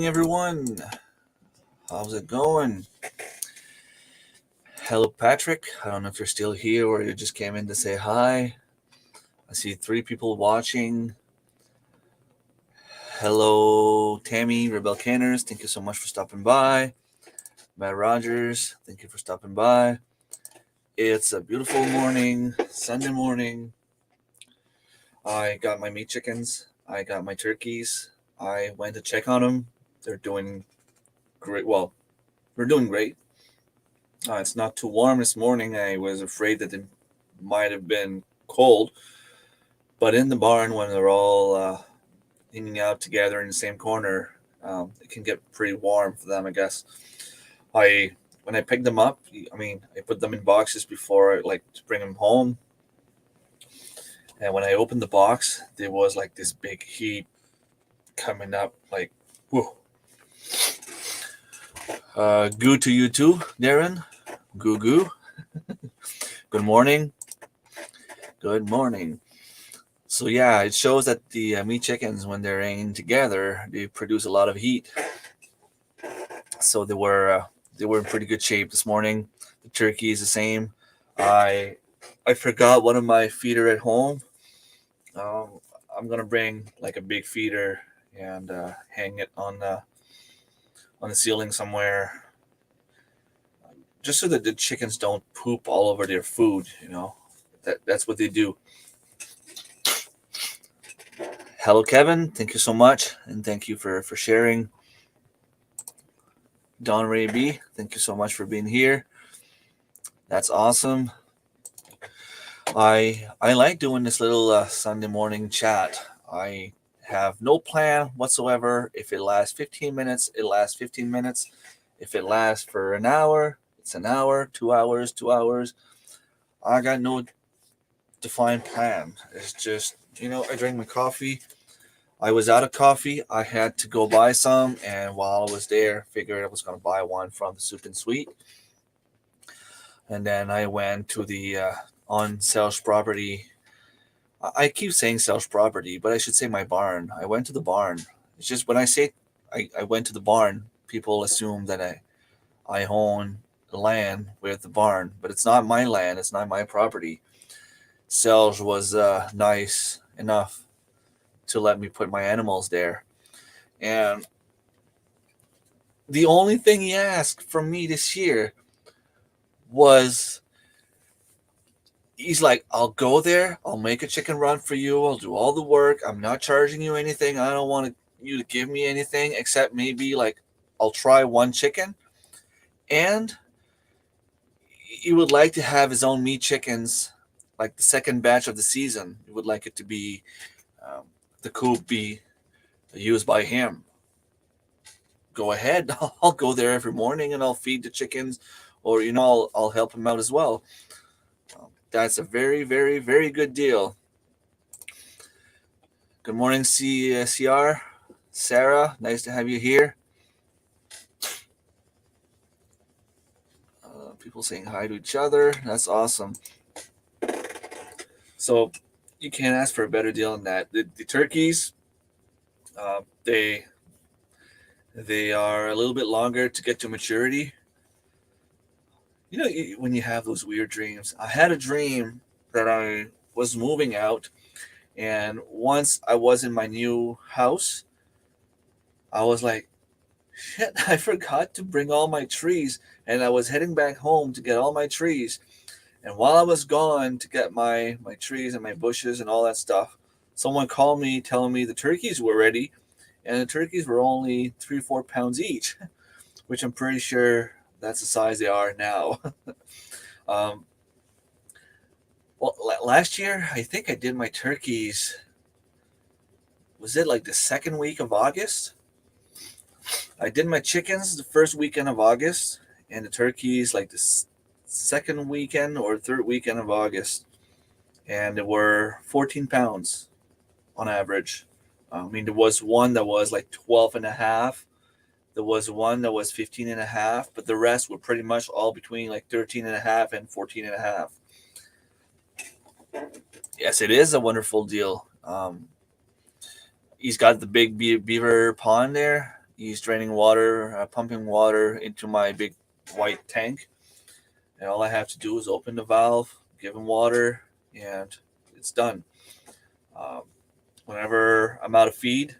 morning, everyone. How's it going? Hello, Patrick. I don't know if you're still here or you just came in to say hi. I see 3 people watching. Hello, Tammy, Rebel Canners. Thank you so much for stopping by. Matt Rogers, thank you for stopping by. It's a beautiful morning, Sunday morning. I got my meat chickens. I got my turkeys. I went to check on them. They're doing great. Well, we're doing great. It's not too warm this morning. I was afraid that it might have been cold. But in the barn, when they're all hanging out together in the same corner, it can get pretty warm for them, I guess. When I picked them up, I put them in boxes before I like to bring them home. And when I opened the box, there was like this big heat coming up, like, whoa. Goo to you too, Darren. Goo goo. Good morning. Good morning. So yeah, it shows that the meat chickens, when they're hanging together, they produce a lot of heat. So they were in pretty good shape this morning. The turkey is the same. I forgot one of my feeder at home. I'm gonna bring like a big feeder and hang it on the ceiling somewhere, just so that the chickens don't poop all over their food. That's what they do. Hello, Kevin. Thank you so much, and thank you for sharing. Don Ray B, thank you so much for being here. That's awesome. I like doing this little Sunday morning chat. I have no plan whatsoever. If it lasts 15 minutes, it lasts 15 minutes. If it lasts for an hour, it's an hour, 2 hours, 2 hours. I got no defined plan. It's just, I drink my coffee. I was out of coffee. I had to go buy some, and while I was there, figured I was going to buy one from the Soup and Sweet. And then I went to the on sales property. I keep saying sales property, but I should say my barn. I went to the barn. It's just when I say I went to the barn, people assume that I own land with the barn, but it's not my land. It's not my property. Sales was nice enough to let me put my animals there. And the only thing he asked from me this year was, he's like, I'll go there. I'll make a chicken run for you. I'll do all the work. I'm not charging you anything. I don't want you to give me anything except maybe like I'll try one chicken. And he would like to have his own meat chickens, like the second batch of the season. He would like it to be the coop be used by him. Go ahead. I'll go there every morning and I'll feed the chickens, or I'll help him out as well. That's a very, very, very good deal. Good morning, CR. Sarah, nice to have you here. People saying hi to each other. That's awesome. So you can't ask for a better deal than that. The turkeys, they are a little bit longer to get to maturity. When you have those weird dreams. I had a dream that I was moving out, and once I was in my new house, I was like, shit, I forgot to bring all my trees, and I was heading back home to get all my trees. And while I was gone to get my trees and my bushes and all that stuff, someone called me telling me the turkeys were ready, and the turkeys were only 3-4 pounds each, which I'm pretty sure that's the size they are now. Well, last year, I think I did my turkeys, was it like the second week of August? I did my chickens the first weekend of August, and the turkeys like the second weekend or third weekend of August. And they were 14 pounds on average. There was one that was like 12 and a half. There was one that was 15 and a half, but the rest were pretty much all between like 13 and a half and 14 and a half. Yes, it is a wonderful deal. He's got the big beaver pond there. He's draining water, pumping water into my big white tank. And all I have to do is open the valve, give him water, and it's done. Um, Whenever I'm out of feed,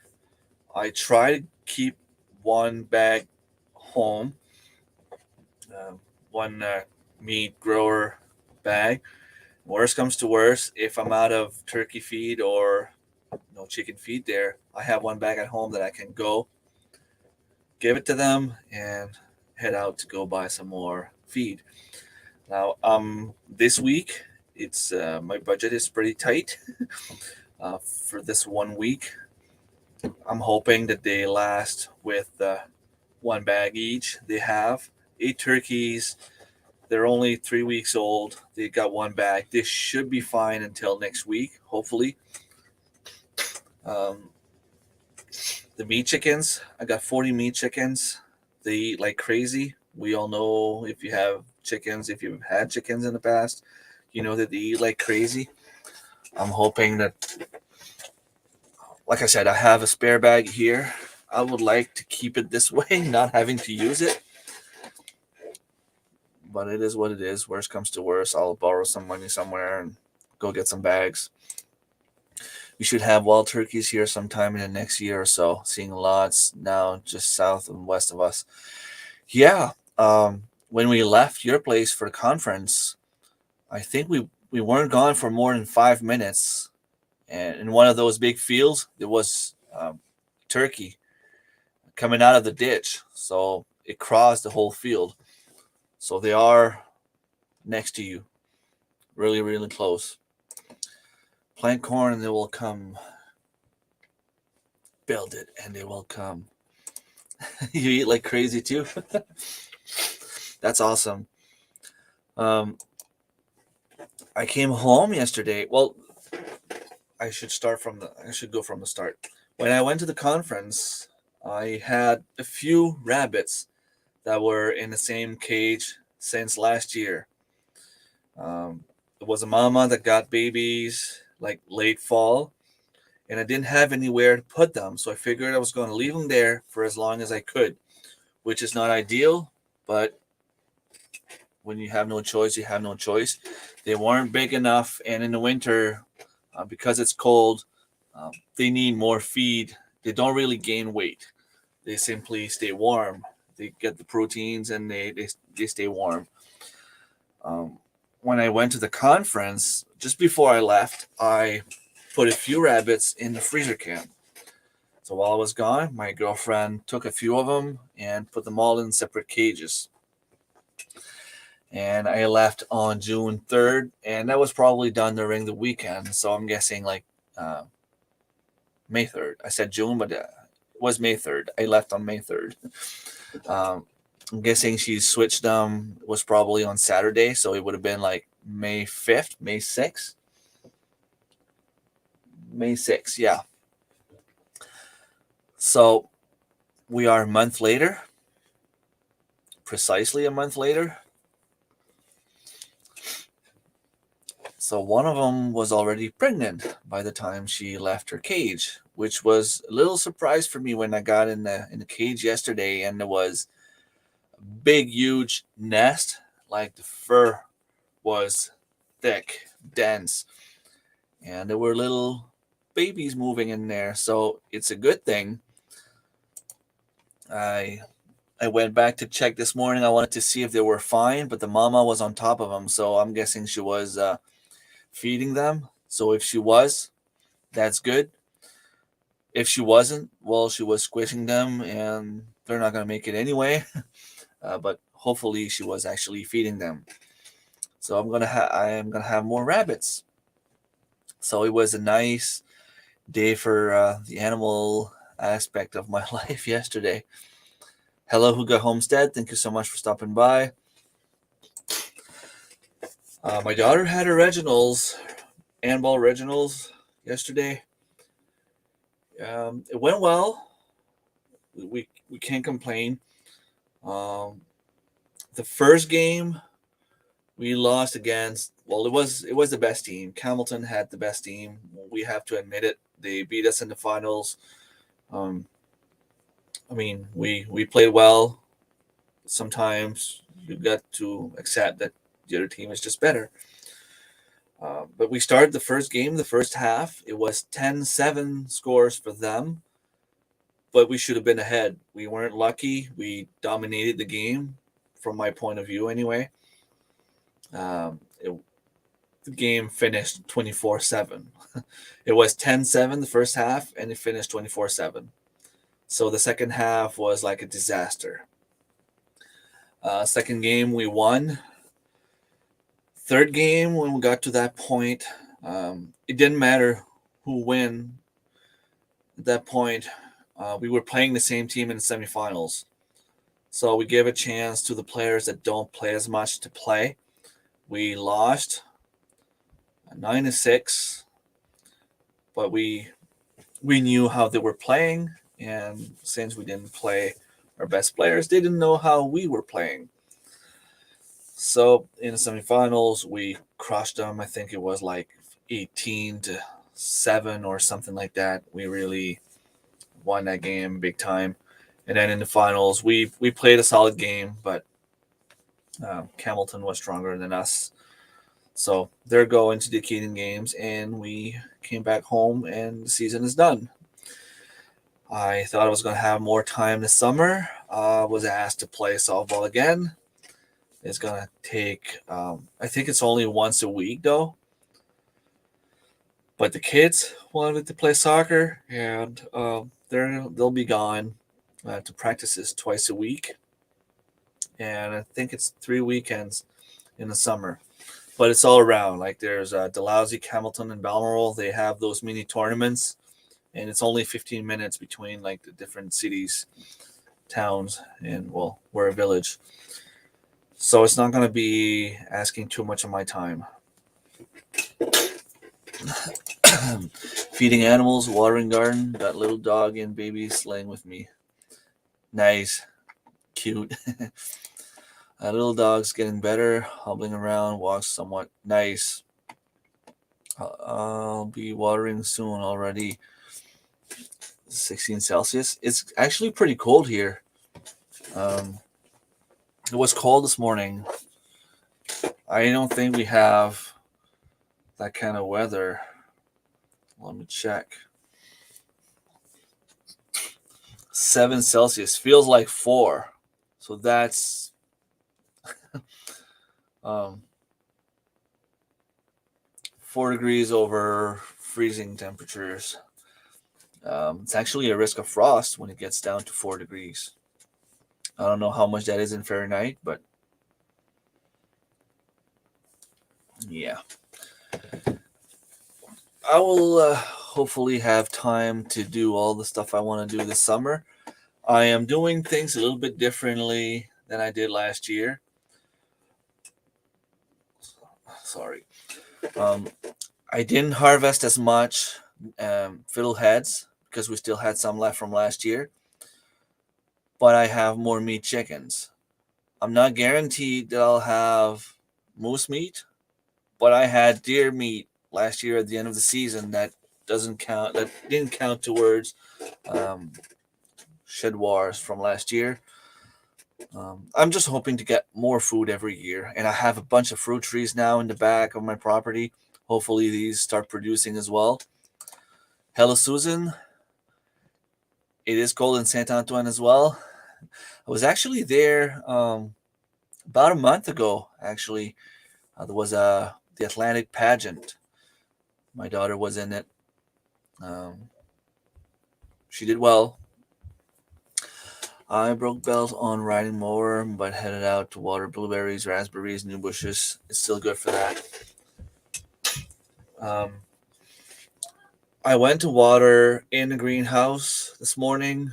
I try to keep one bag home, uh, one meat grower bag. Worst comes to worst, if I'm out of turkey feed or no chicken feed there, I have one bag at home that I can go give it to them and head out to go buy some more feed. Now, this week, it's my budget is pretty tight for this 1 week. I'm hoping that they last with one bag each. They have 8 turkeys. They're only 3 weeks old. They got one bag. This should be fine until next week, hopefully. Um, the meat chickens, I got 40 meat chickens. They eat like crazy. We all know if you have chickens, if you've had chickens in the past, you know that they eat like crazy. I'm hoping that, like I said, I have a spare bag here. I would like to keep it this way, not having to use it. But it is what it is. Worst comes to worst, I'll borrow some money somewhere and go get some bags. We should have wild turkeys here sometime in the next year or so. Seeing lots now just south and west of us. Yeah. When we left your place for the conference, I think we weren't gone for more than 5 minutes. And in one of those big fields, there was turkey coming out of the ditch. So it crossed the whole field. So they are next to you, really, really close. Plant corn and they will come. Build it and they will come. You eat like crazy too. That's awesome. I came home yesterday. Well, I should go from the start. When I went to the conference, I had a few rabbits that were in the same cage since last year. It was a mama that got babies like late fall, and I didn't have anywhere to put them, so I figured I was going to leave them there for as long as I could, which is not ideal, but when you have no choice, you have no choice. They weren't big enough, and in the winter, because it's cold, they need more feed. They don't really gain weight. They simply stay warm. They get the proteins and they stay warm. When I went to the conference, just before I left, I put a few rabbits in the freezer can. So while I was gone, my girlfriend took a few of them and put them all in separate cages. And I left on June 3rd, and that was probably done during the weekend. So I'm guessing like May 3rd. I said June, but it was May 3rd. I left on May 3rd. I'm guessing she switched them, was probably on Saturday. So it would have been like May 5th, May 6th. May 6th, yeah. So we are a month later, precisely a month later. So one of them was already pregnant by the time she left her cage, which was a little surprise for me when I got in the cage yesterday, and there was a big, huge nest. Like the fur was thick, dense, and there were little babies moving in there. So it's a good thing. I went back to check this morning. I wanted to see if they were fine, but the mama was on top of them, so I'm guessing she was feeding them. So if she was, that's good. If she wasn't, well, she was squishing them, and they're not going to make it anyway. But hopefully, she was actually feeding them. So I am gonna have more rabbits. So it was a nice day for the animal aspect of my life yesterday. Hello, Huga Homestead. Thank you so much for stopping by. My daughter had her regionals, handball regionals yesterday. It went well. We can't complain. The first game we lost against. Well, it was the best team. Campbellton had the best team. We have to admit it. They beat us in the finals. I mean, we played well. Sometimes you got to accept that the other team is just better. But we started the first game, the first half. It was 10-7 scores for them, but we should have been ahead. We weren't lucky. We dominated the game, from my point of view, anyway. Um, it, the game finished 24-7. It was 10-7 the first half, and it finished 24-7. So the second half was like a disaster. Second game, we won. Third game, when we got to that point, it didn't matter who win. At that point, we were playing the same team in the semifinals. So we gave a chance to the players that don't play as much to play. We lost 9-6, but we knew how they were playing, and since we didn't play our best players, they didn't know how we were playing. So in the semifinals, we crushed them. I think it was like 18-7 or something like that. We really won that game big time. And then in the finals, we played a solid game, but Campbellton was stronger than us. So they're going to the Keaton games, and we came back home, and the season is done. I thought I was going to have more time this summer. Was asked to play softball again. It's going to take, I think it's only once a week, though. But the kids wanted to play soccer, and they'll be gone to practices twice a week. And I think it's 3 weekends in the summer. But it's all around. Like there's Dalhousie, Campbellton, and Balmoral. They have those mini tournaments, and it's only 15 minutes between like the different cities, towns, and well, we're a village. So it's not going to be asking too much of my time. Feeding animals, watering garden, got little dog and baby slaying with me. Nice. Cute. Little dog's getting better, hobbling around, walks somewhat. Nice. I'll be watering soon already. 16 Celsius. It's actually pretty cold here. It was cold this morning. I don't think we have that kind of weather. Let me check. 7 Celsius feels like 4. So that's 4 degrees over freezing temperatures. It's actually a risk of frost when it gets down to 4 degrees. I don't know how much that is in Fahrenheit, but yeah. I will hopefully have time to do all the stuff I want to do this summer. I am doing things a little bit differently than I did last year. Sorry. I didn't harvest as much fiddleheads because we still had some left from last year. But I have more meat chickens. I'm not guaranteed that I'll have moose meat, but I had deer meat last year at the end of the season that doesn't count. That didn't count towards shed wars from last year. I'm just hoping to get more food every year, and I have a bunch of fruit trees now in the back of my property. Hopefully these start producing as well. Hello, Susan. It is cold in Saint Antoine as well. I was actually there about a month ago, actually. There was the Atlantic pageant. My daughter was in it. She did well. I broke belt on riding mower, but headed out to water blueberries, raspberries, new bushes. It's still good for that. I went to water in the greenhouse this morning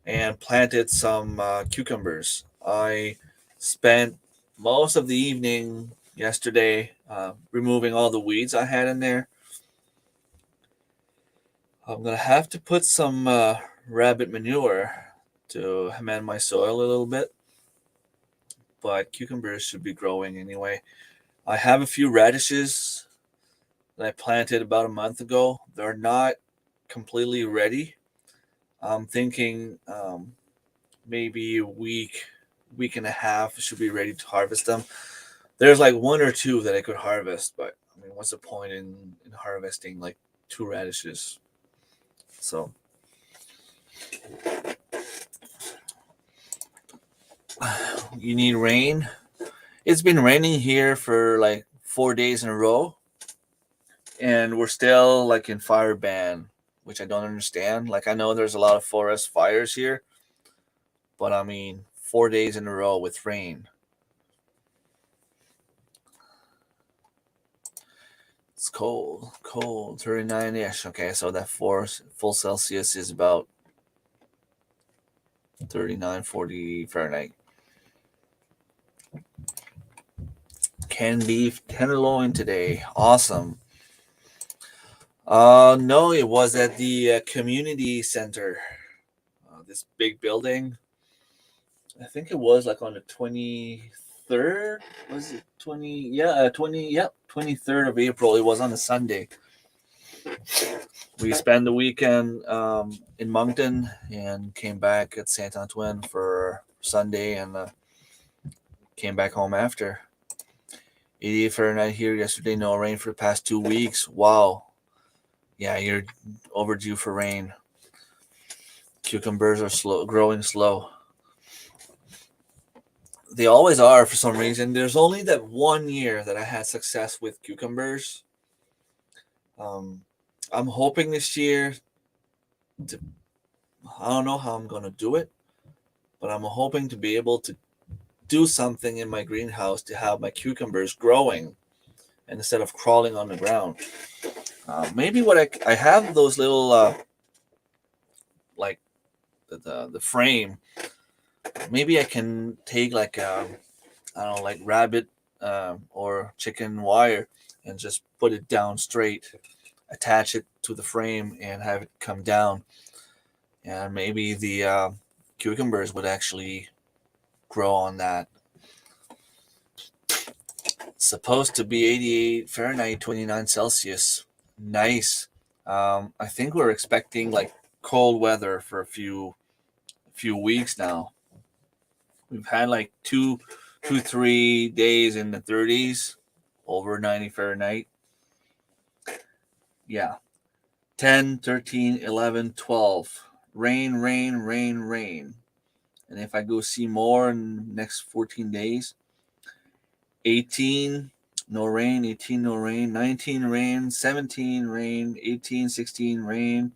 and planted some cucumbers. I spent most of the evening yesterday removing all the weeds I had in there. I'm going to have to put some rabbit manure to amend my soil a little bit, but cucumbers should be growing anyway. I have a few radishes that I planted about a month ago. They're not completely ready. I'm thinking maybe a week and a half should be ready to harvest them. There's like one or two that I could harvest, but I mean, what's the point in harvesting like 2 radishes? So you need rain. It's been raining here for like 4 days in a row, and we're still like in fire ban, which I don't understand. Like I know there's a lot of forest fires here, but I mean 4 days in a row with rain. It's cold, 39-ish. Okay, so that full Celsius is about 39, 40 Fahrenheit. Canned beef tenderloin today. Awesome. No, it was at the community center. This big building. I think it was like on the 23rd. Was it 20? Yeah, 20. Yep, 23rd of April. It was on a Sunday. We spent the weekend in Moncton and came back at Saint Antoine for Sunday and came back home after. 88 Fahrenheit here yesterday. No rain for the past 2 weeks. Wow. Yeah, you're overdue for rain. Cucumbers are growing slow. They always are for some reason. There's only that 1 year that I had success with cucumbers. I'm hoping this year I don't know how I'm going to do it, but I'm hoping to be able to do something in my greenhouse to have my cucumbers growing and instead of crawling on the ground. Maybe what I have those little like the frame. Maybe I can take like I don't know, like rabbit or chicken wire and just put it down straight, attach it to the frame, and have it come down. And maybe the cucumbers would actually grow on that. It's supposed to be 88 Fahrenheit, 29 Celsius. Nice. I think we're expecting like cold weather for a few weeks now. We've had like 3 days in the 30s, over 90 Fahrenheit. Yeah. 10, 13, 11, 12. Rain, rain, rain, rain. And if I go see more in the next 14 days, 18, no rain, 18, no rain, 19, rain, 17, rain, 18, 16, rain.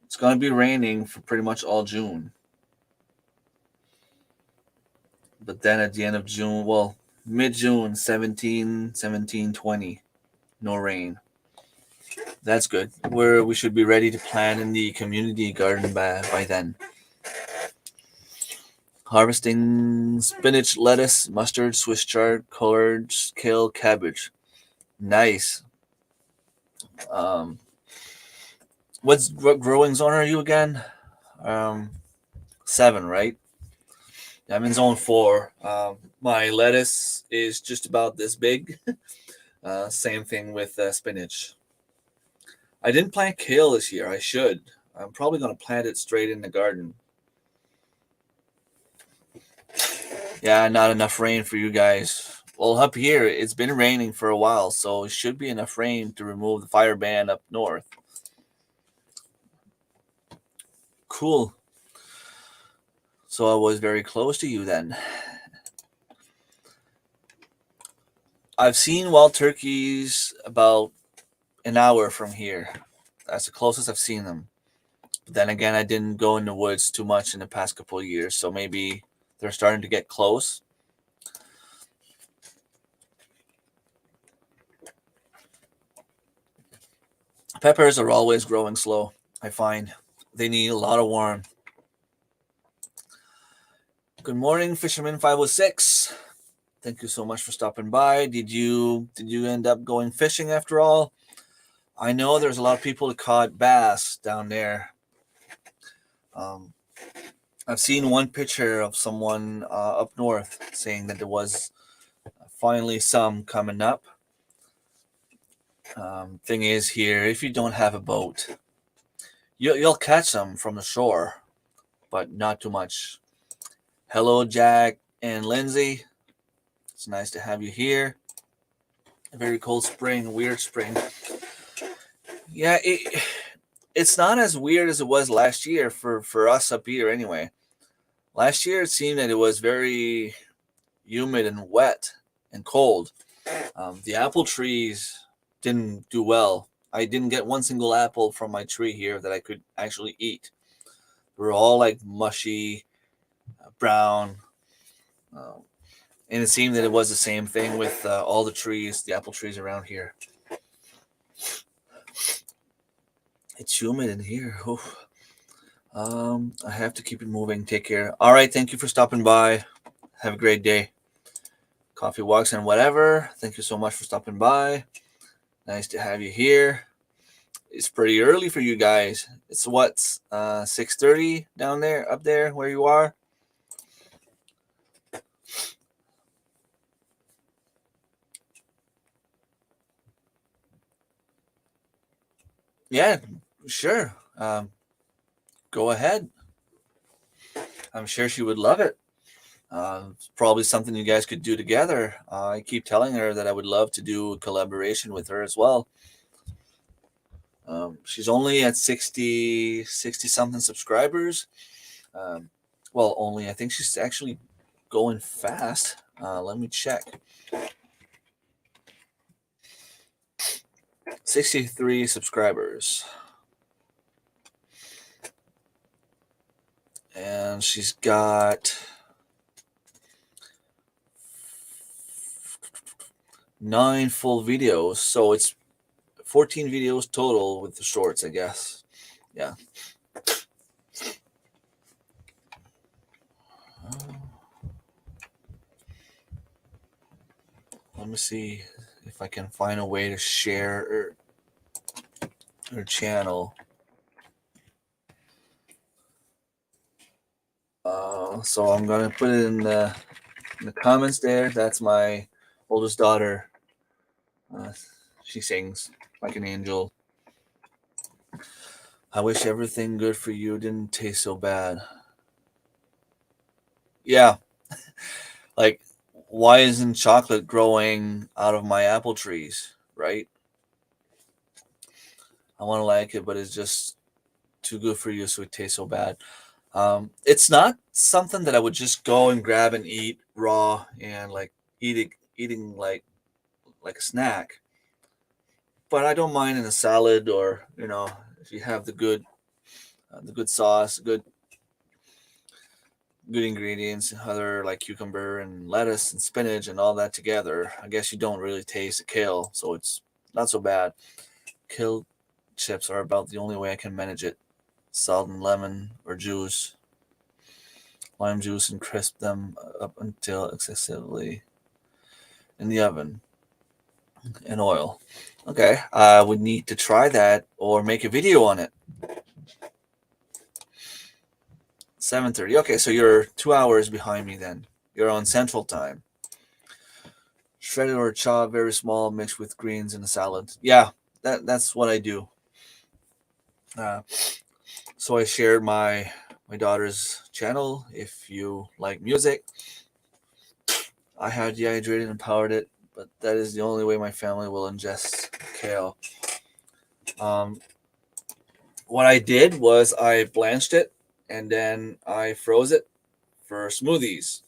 It's going to be raining for pretty much all June. But then at the end of June, well, mid-June, 17, 20, no rain. That's good. We should be ready to plant in the community garden by then. Harvesting spinach, lettuce, mustard, Swiss chard, colored kale, cabbage. Nice. What growing zone are you again? 7, right? I'm in zone 4. My lettuce is just about this big. Same thing with spinach. I didn't plant kale this year. I should. I'm probably going to plant it straight in the garden. Yeah, not enough rain for you guys. Well, up here, it's been raining for a while, so it should be enough rain to remove the fire ban up north. Cool. So I was very close to you then. I've seen wild turkeys about an hour from here. That's the closest I've seen them. But then again, I didn't go in the woods too much in the past couple of years, so maybe they're starting to get close. Peppers are always growing slow, I find. They need a lot of warmth. Good morning, Fisherman 506. Thank you so much for stopping by. Did you end up going fishing after all? I know there's a lot of people that caught bass down there. I've seen one picture of someone up north saying that there was finally some coming up. Thing is here, if you don't have a boat, You'll catch them from the shore, but not too much. Hello, Jack and Lindsay. It's nice to have you here. A very cold spring, weird spring. Yeah, it's not as weird as it was last year for us up here anyway. Last year it seemed that it was very humid and wet and cold. The apple trees didn't do well. I didn't get one single apple from my tree here that I could actually eat. They were all like mushy, brown, uh, and it seemed that it was the same thing with all the trees, the apple trees around here. It's humid in here. Oof. I have to keep it moving. Take care. All right. Thank you for stopping by. Have a great day. Coffee walks and whatever. Thank you so much for stopping by. Nice to have you here. It's pretty early for you guys. It's what 6:30 down there, up there where you are. Yeah, sure. Go ahead. I'm sure she would love it. It's probably something you guys could do together. I keep telling her that I would love to do a collaboration with her as well. She's only at 60 something subscribers. Um, well, only I think she's actually going fast. Let me check. 63 subscribers. And she's got 9 full videos. So it's 14 videos total with the shorts, I guess. Yeah. Let me see if I can find a way to share her channel. So I'm gonna put it in the comments there. That's my oldest daughter. She sings like an angel. I wish everything good for you didn't taste so bad. Yeah, like why isn't chocolate growing out of my apple trees, right? I want to like it, but it's just too good for you, so it tastes so bad. It's not something that I would just go and grab and eat raw and like eating like a snack. But I don't mind in a salad, or if you have the good sauce, good ingredients, other like cucumber and lettuce and spinach and all that together. I guess you don't really taste the kale, so it's not so bad. Kale chips are about the only way I can manage it. Salt and lemon or juice, lime juice, and crisp them up until excessively in the oven and oil. Okay, I would need to try that or make a video on it. 7:30. Okay, so you're 2 hours behind me then. You're on Central Time. Shredded or chopped, very small, mixed with greens in a salad. Yeah, that's what I do. Uh, so I shared my daughter's channel. If you like music, I have dehydrated and powdered it, but that is the only way my family will ingest kale. Um, what I did was I blanched it and then I froze it for smoothies.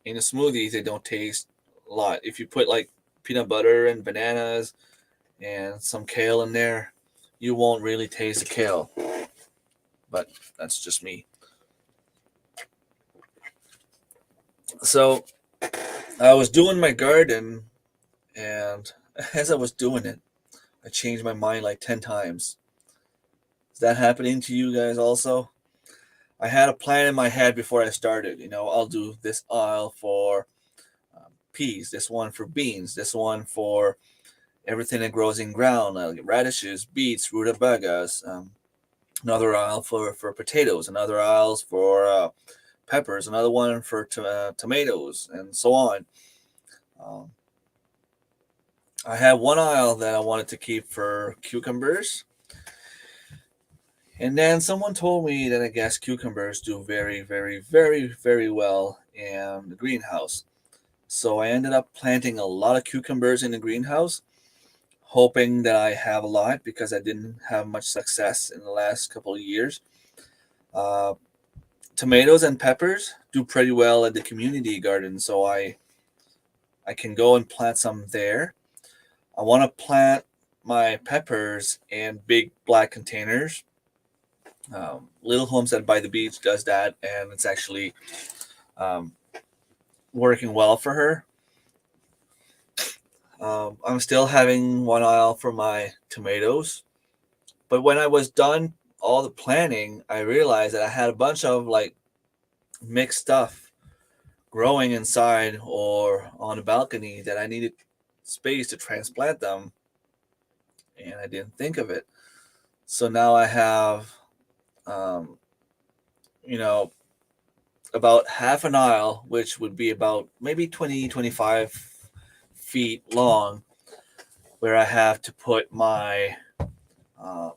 In a smoothie, they don't taste a lot. If you put like peanut butter and bananas and some kale in there, you won't really taste the kale. But that's just me. So I was doing my garden, and as I was doing it, I changed my mind like 10 times. Is that happening to you guys also? I had a plan in my head before I started. I'll do this aisle for peas, this one for beans, this one for everything that grows in ground, like radishes, beets, rutabagas, another aisle for potatoes, another aisle for peppers, another one for tomatoes, and so on. Um, I had one aisle that I wanted to keep for cucumbers, And then someone told me that I guess cucumbers do very, very, very, very well in the greenhouse. So I ended up planting a lot of cucumbers in the greenhouse, hoping that I have a lot because I didn't have much success in the last couple of years. Uh, Tomatoes and peppers do pretty well at the community garden, so I can go and plant some there. I want to plant my peppers in big black containers. Little Homestead by the Beach does that, and it's actually um, working well for her. I'm still having one aisle for my tomatoes, but when I was done all the planting, I realized that I had a bunch of like mixed stuff growing inside or on the balcony that I needed space to transplant them, and I didn't think of it. So now I have, um, you know, about half an aisle, which would be about maybe 20-25 feet long, where I have to put my uh,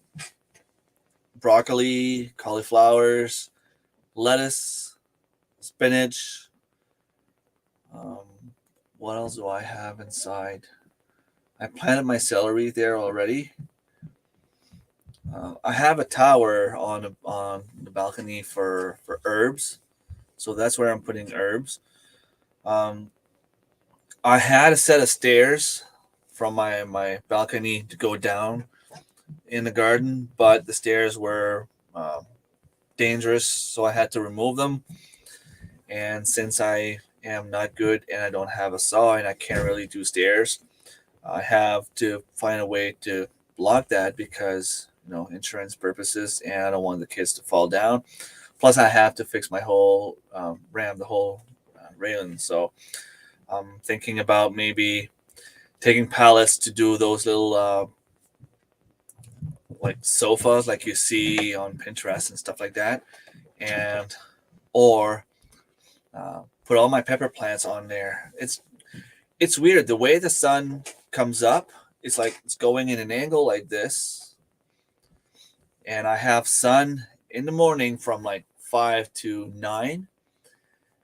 broccoli, cauliflowers, lettuce, spinach. Um, what else do I have inside? I planted my celery there already. I have a tower on the balcony for herbs, so that's where I'm putting herbs. Um, I had a set of stairs from my balcony to go down in the garden, but the stairs were dangerous, so I had to remove them. And since I am not good and I don't have a saw and I can't really do stairs, I have to find a way to block that because insurance purposes, and I don't want the kids to fall down. Plus, I have to fix my whole ram, the whole railing. So I'm thinking about maybe taking pallets to do those little like sofas, like you see on Pinterest and stuff like that, and or put all my pepper plants on there. It's weird the way the sun comes up. It's like it's going in an angle like this, and I have sun in the morning from like 5 to 9,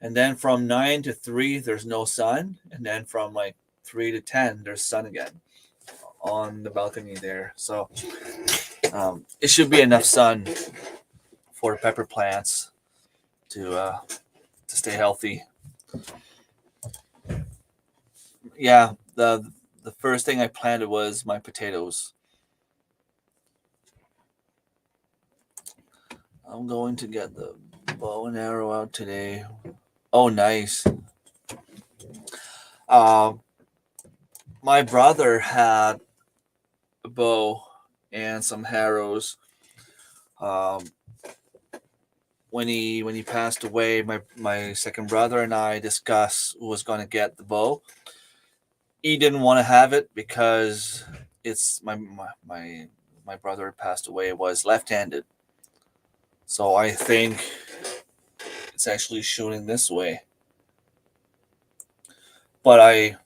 and then from 9 to 3 there's no sun, and then from like 3 to 10 there's sun again on the balcony there. So it should be enough sun for pepper plants to stay healthy. Yeah, the first thing I planted was my potatoes. I'm going to get the bow and arrow out today. Oh, nice. My brother had a bow and some arrows. When he passed away, my second brother and I discussed who was going to get the bow. He didn't want to have it because it's my brother passed away was left-handed. So I think it's actually shooting this way. But I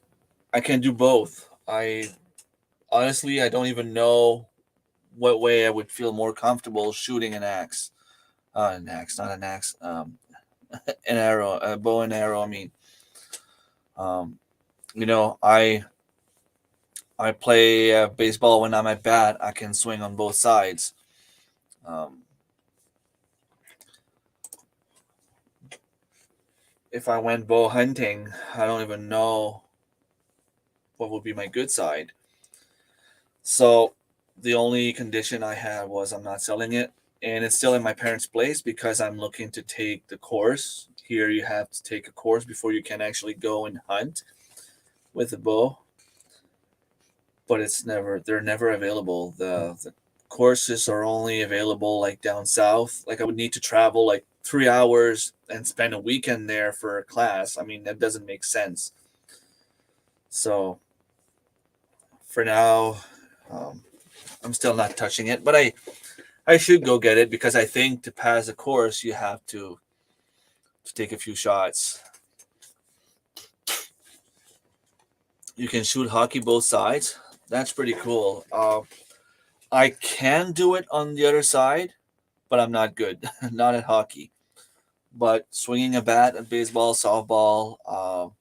can do both. I don't even know what way I would feel more comfortable shooting an axe. An axe, not an axe. An arrow, a bow and arrow. I mean, um, I play baseball when I'm at bat. I can swing on both sides. If I went bow hunting, I don't even know what would be my good side. So the only condition I had was I'm not selling it, and it's still in my parents' place because I'm looking to take the course. Here you have to take a course before you can actually go and hunt with a bow. But they're never available. The courses are only available like down south. Like I would need to travel like 3 hours and spend a weekend there for a class. I mean, that doesn't make sense. So for now, I'm still not touching it, but I should go get it because I think to pass a course you have to take a few shots. You can shoot hockey both sides. That's pretty cool. I can do it on the other side, but I'm not good. Not at hockey. But swinging a bat at baseball, softball,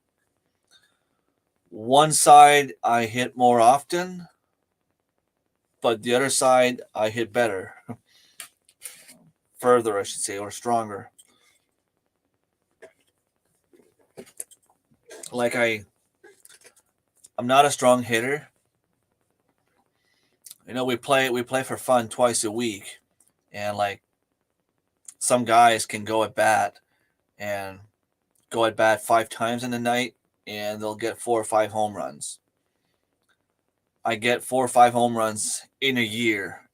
one side I hit more often, but the other side I hit better. Further, I should say, or stronger. Like I'm not a strong hitter. We play for fun twice a week, and like some guys can and go at bat 5 times in a night, and they'll get 4 or 5 home runs. I get 4 or 5 home runs in a year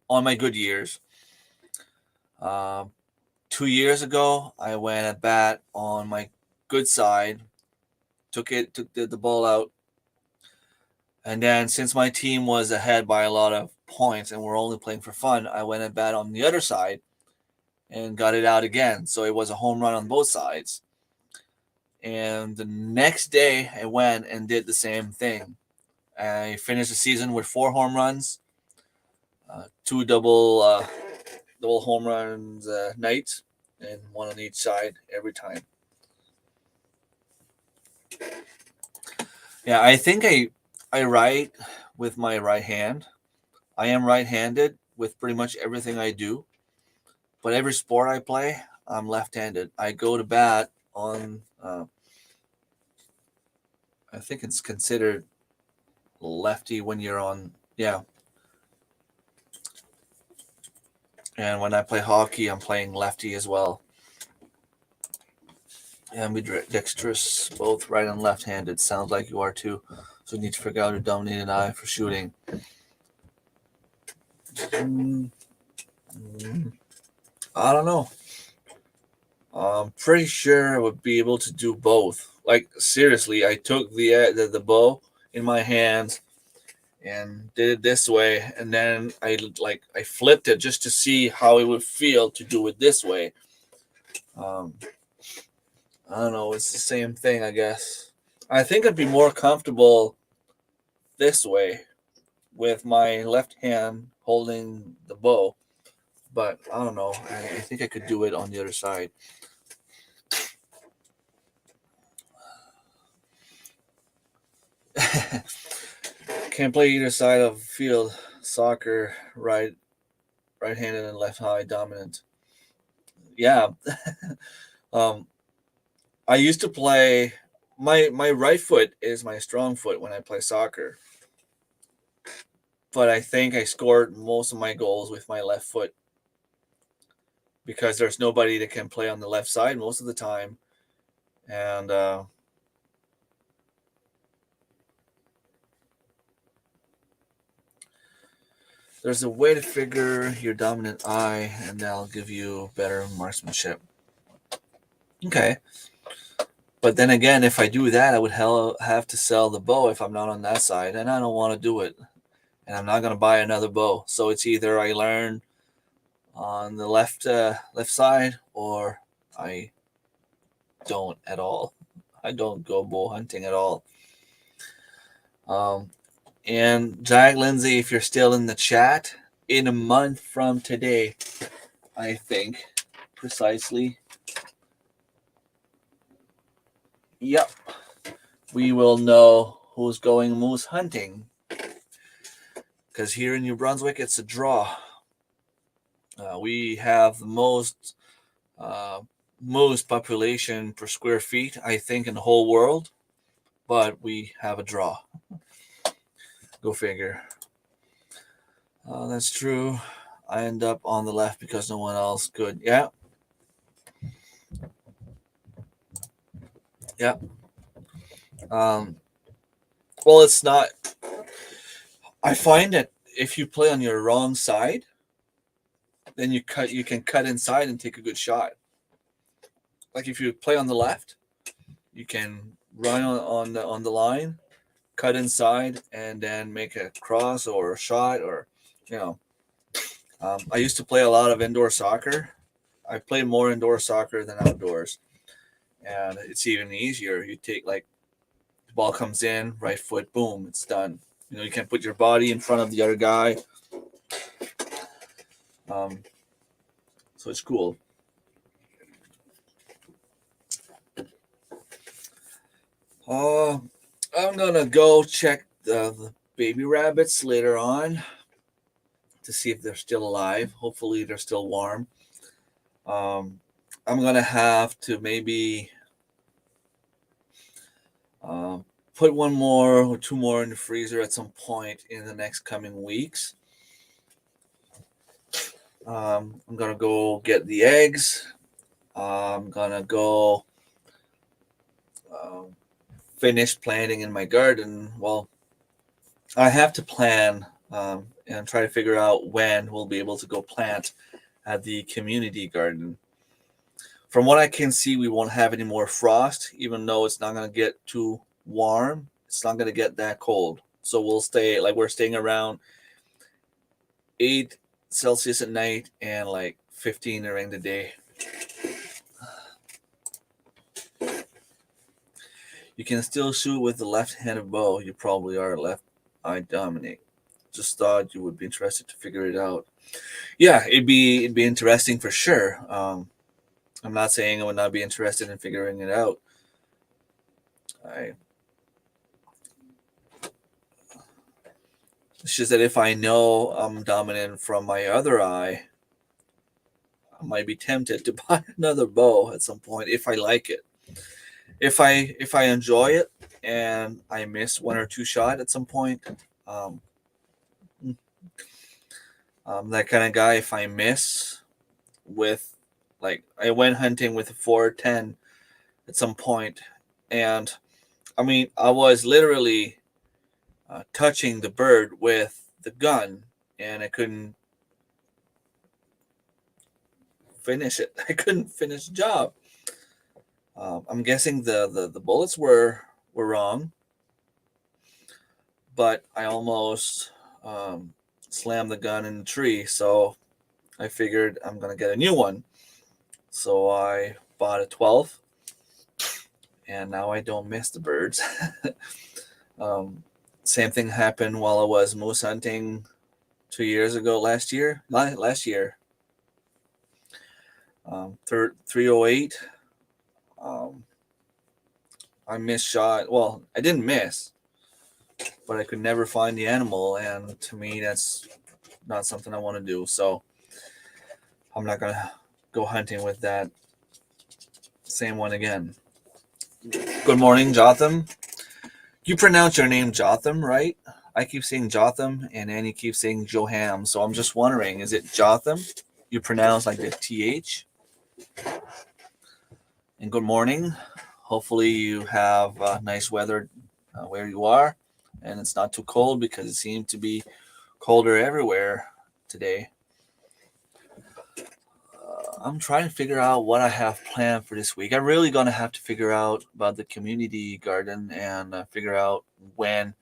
on my good years. 2 years ago, I went at bat on my good side, took the ball out, and then since my team was ahead by a lot of points and we're only playing for fun, I went at bat on the other side and got it out again. So it was a home run on both sides. And the next day, I went and did the same thing. I finished the season with 4 home runs, 2 double home runs nights, and 1 on each side every time. Yeah, I think I write with my right hand. I am right-handed with pretty much everything I do, but every sport I play, I'm left-handed. I go to bat on, I think it's considered lefty when you're on, yeah. And when I play hockey, I'm playing lefty as well. Ambidextrous, both right and left-handed. Sounds like you are too. So you need to figure out your dominant eye for shooting. I don't know. I'm pretty sure I would be able to do both. Like seriously, I took the bow in my hands and did it this way, and then I flipped it just to see how it would feel to do it this way. I don't know. It's the same thing, I guess. I think I'd be more comfortable this way with my left hand holding the bow, but I don't know. I think I could do it on the other side. Can't play either side of the field. Soccer, right-handed and left high dominant. Yeah. I used to play. My right foot is my strong foot when I play soccer, but I think I scored most of my goals with my left foot because there's nobody that can play on the left side most of the time, and there's a way to figure your dominant eye, and that'll give you better marksmanship. Okay. But then again, if I do that, I would have to sell the bow if I'm not on that side, and I don't want to do it. And I'm not going to buy another bow. So it's either I learn on the left side, or I don't at all. I don't go bow hunting at all. And Jag Lindsay, if you're still in the chat, in a month from today, I think, precisely. Yep. We will know who's going moose hunting. Because here in New Brunswick, it's a draw. We have the most population per square feet, I think, in the whole world. But we have a draw. Go figure. That's true. I end up on the left because no one else could. Yeah. Yeah. Well, it's not. I find that if you play on your wrong side, then you can cut inside and take a good shot. Like if you play on the left, you can run on the line, cut inside, and then make a cross or a shot, or I used to play a lot of indoor soccer. I play more indoor soccer than outdoors, and it's even easier. You take the ball comes in, right foot, boom, it's done. You can put your body in front of the other guy. So it's cool. I'm gonna go check the baby rabbits later on to see if they're still alive. Hopefully they're still warm. I'm gonna have to maybe put one more or two more in the freezer at some point in the next coming weeks. I'm gonna go get the eggs. I'm gonna go finish planting in my garden. Well, I have to plan and try to figure out when we'll be able to go plant at the community garden. From what I can see, we won't have any more frost, even though it's not going to get too warm. It's not going to get that cold. So we'll stay, like we're staying around 8 Celsius at night and like 15 during the day. You can still shoot with the left-handed bow. You probably are left-eye dominate. Just thought you would be interested to figure it out. Yeah, it'd be interesting for sure. I'm not saying I would not be interested in figuring it out. It's just that if I know I'm dominant from my other eye, I might be tempted to buy another bow at some point if I like it. If I enjoy it and I miss one or two shot at some point, I'm that kind of guy. If I miss with, like, I went hunting with a 410 at some point, and I mean, I was literally touching the bird with the gun, and I couldn't finish it. I couldn't finish the job. I'm guessing the bullets were wrong, but I almost slammed the gun in the tree. So I figured I'm gonna get a new one. So I bought a 12, and now I don't miss the birds. Same thing happened while I was moose hunting 2 years ago. Last year. 308. I missed shot. Well, I didn't miss, but I could never find the animal, and to me, that's not something I want to do. So I'm not gonna go hunting with that same one again. Good morning, Jotham. You pronounce your name Jotham, right? I keep saying Jotham, and Annie keeps saying Joham. So I'm just wondering, is it Jotham? You pronounce like the TH? And good morning. Hopefully you have nice weather where you are, and it's not too cold, because it seemed to be colder everywhere today. I'm trying to figure out what I have planned for this week. I'm really going to have to figure out about the community garden and figure out when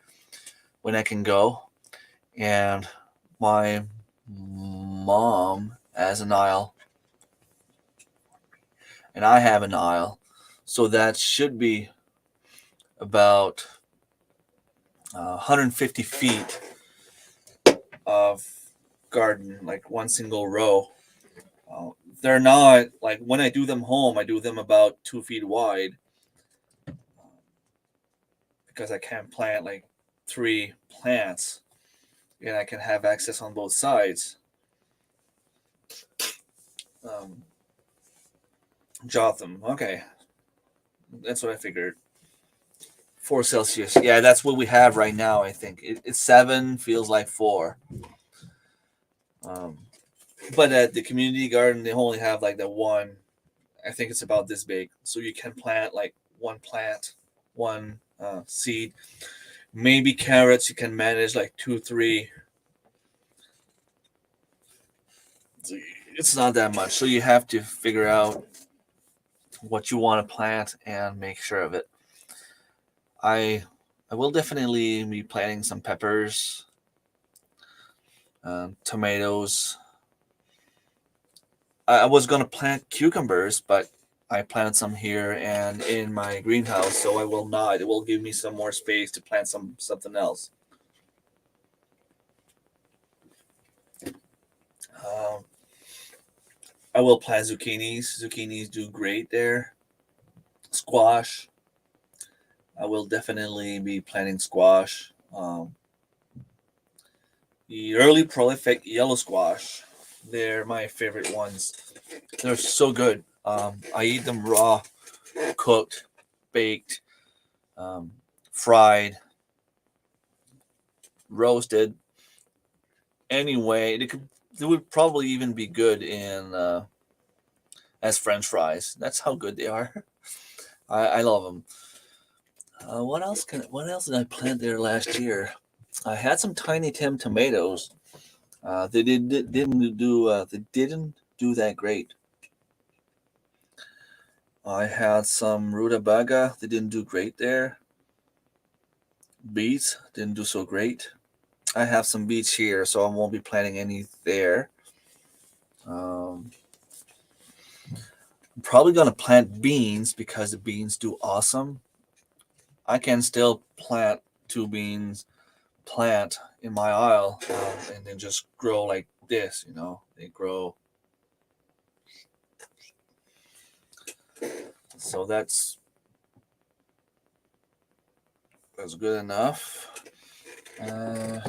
I can go. And my mom has an aisle, and I have an aisle, so that should be about 150 feet of garden, like one single row. They're not, like, when I do them home, I do them about 2 feet wide, because I can't plant like 3 plants, and I can have access on both sides. Jotham, okay, that's what I figured. 4 Celsius, yeah, that's what we have right now. I think it's 7, feels like 4. But at the community garden, they only have like the one. I think it's about this big, so you can plant like one plant, one seed. Maybe carrots you can manage like 2, 3. It's not that much, so you have to figure out what you want to plant and make sure of it. I will definitely be planting some peppers, tomatoes. I was gonna plant cucumbers, but I planted some here and in my greenhouse, so I will not. It will give me some more space to plant something else. I will plant zucchinis. Zucchinis do great there. Squash. I will definitely be planting squash. The early prolific yellow squash. They're my favorite ones. They're so good. I eat them raw, cooked, baked, um, fried, roasted. Anyway, they would probably even be good in as French fries. That's how good they are. I love them. What else did I plant there last year? I had some Tiny Tim tomatoes. They didn't do that great. I had some rutabaga. They didn't do great there. Beets didn't do so great. I have some beets here, so I won't be planting any there. I'm probably gonna plant beans because the beans do awesome. I can still plant two beans plant in my aisle and then just grow like this. They grow. So that's good enough. I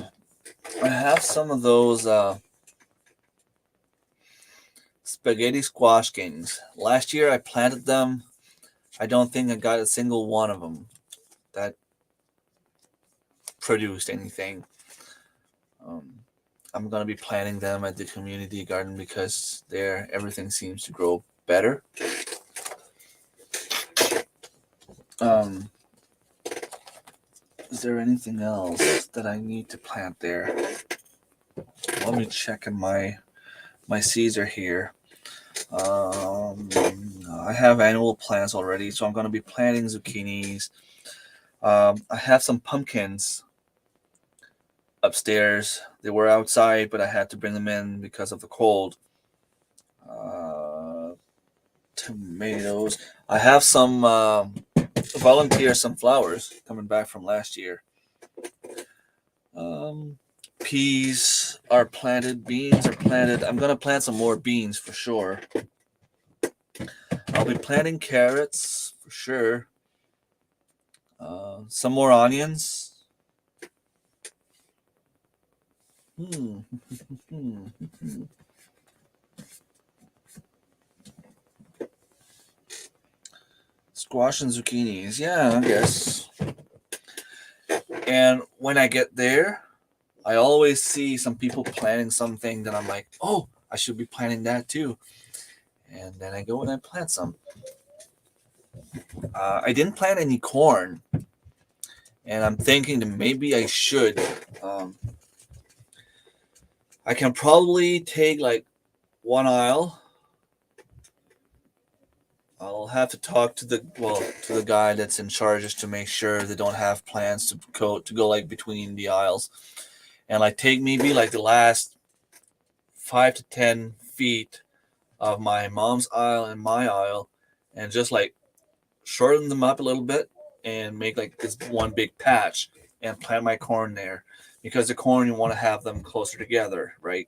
have some of those spaghetti squash kings. Last year I planted them. I don't think I got a single one of them that produced anything. I'm gonna be planting them at the community garden because there everything seems to grow better. Is there anything else that I need to plant there? Let me check in my seeds are here. I have annual plants already, so I'm going to be planting zucchinis. I have some pumpkins upstairs. They were outside, but I had to bring them in because of the cold. Tomatoes. I have some volunteer sunflowers coming back from last year. Peas are planted. Beans are planted. I'm going to plant some more beans for sure. I'll be planting carrots for sure. Some more onions. Squash and zucchinis. Yeah, I guess. And when I get there, I always see some people planting something that I'm like, oh, I should be planting that too. And then I go and I plant some. I didn't plant any corn. And I'm thinking that maybe I should. I can probably take like one aisle. I'll have to talk to the guy that's in charge just to make sure they don't have plans to go like between the aisles, and like take maybe like the last 5 to 10 feet of my mom's aisle and my aisle, and just like shorten them up a little bit and make like this one big patch and plant my corn there, because the corn you want to have them closer together, right?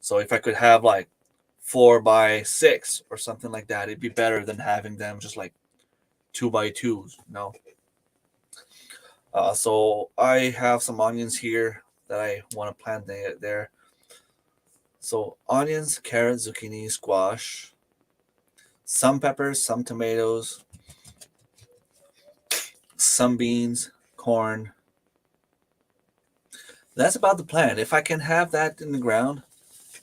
So if I could have like 4x6 or something like that, it'd be better than having them just like 2x2s. So I have some onions here that I want to plant there. So onions, carrots, zucchini, squash, some peppers, some tomatoes, some beans, corn. That's about the plan. If I can have that in the ground,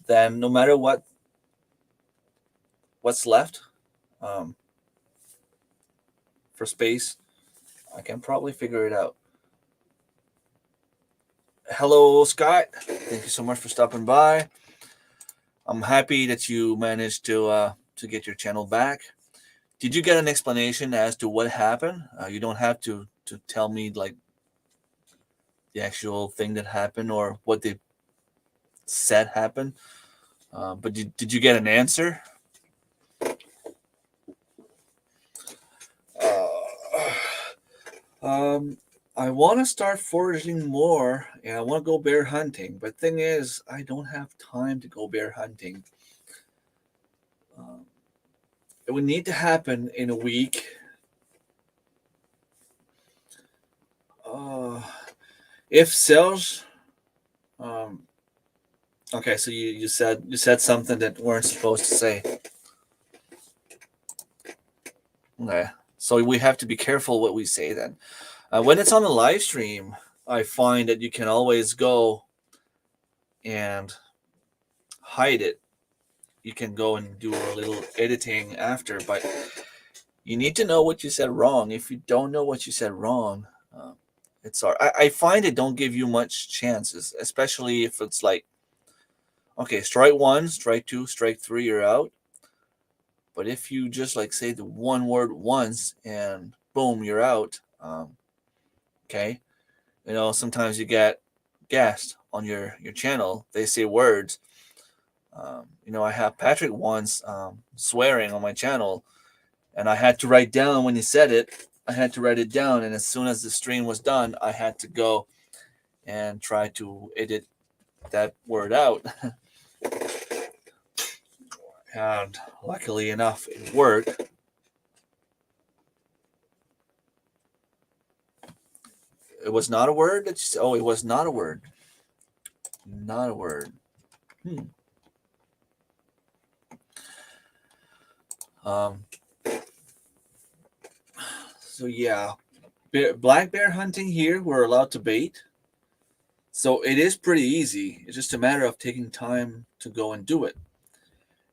then no matter what's left for space, I can probably figure it out. Hello, Scott. Thank you so much for stopping by. I'm happy that you managed to get your channel back. Did you get an explanation as to what happened? You don't have to tell me like the actual thing that happened or what they said happened. But did you get an answer? I want to start foraging more, and I want to go bear hunting. But thing is, I don't have time to go bear hunting. It would need to happen in a week. If sales, um, okay, so you said something that weren't supposed to say. Okay, so we have to be careful what we say then. When it's on a live stream, I find that you can always go and hide it. You can go and do a little editing after, but you need to know what you said wrong. If you don't know what you said wrong, it's hard. I find it don't give you much chances, especially if it's like, okay, strike one, strike two, strike three, you're out. But if you just like say the one word once and boom, you're out. Okay, sometimes you get guests on your channel. They say words. I have Patrick once swearing on my channel, and I had to write down when he said it. I had to write it down, and as soon as the stream was done, I had to go and try to edit that word out. And luckily enough, it worked. It was not a word that you said. Oh, it was not a word. Not a word. Um. So yeah, black bear hunting here. We're allowed to bait, so it is pretty easy. It's just a matter of taking time to go and do it.